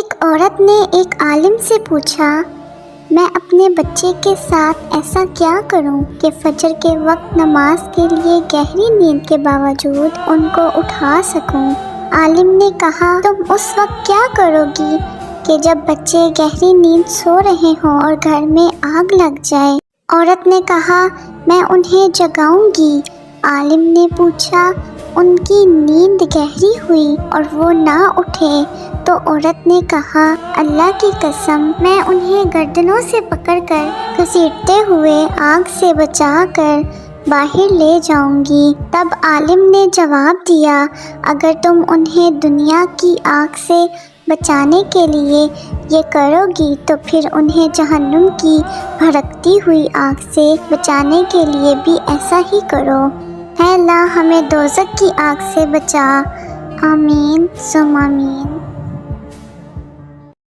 ایک عورت نے ایک عالم سے پوچھا، میں اپنے بچے کے ساتھ ایسا کیا کروں کہ فجر کے وقت نماز کے لیے گہری نیند کے باوجود ان کو اٹھا سکوں؟ عالم نے کہا، تم اس وقت کیا کرو گی کہ جب بچے گہری نیند سو رہے ہوں اور گھر میں آگ لگ جائے؟ عورت نے کہا، میں انہیں جگاؤں گی۔ عالم نے پوچھا، ان کی نیند گہری ہوئی اور وہ نہ اٹھے تو عورت نے کہا، اللہ کی قسم، میں انہیں گردنوں سے پکڑ کر گھسیٹتے ہوئے آگ سے بچا کر باہر لے جاؤں گی۔ تب عالم نے جواب دیا، اگر تم انہیں دنیا کی آگ سے بچانے کے لیے یہ کرو گی تو پھر انہیں جہنم کی بھڑکتی ہوئی آگ سے بچانے کے لیے بھی ایسا ہی کرو۔ اے اللہ، ہمیں دوزخ کی آگ سے بچا۔ آمین ثم آمین۔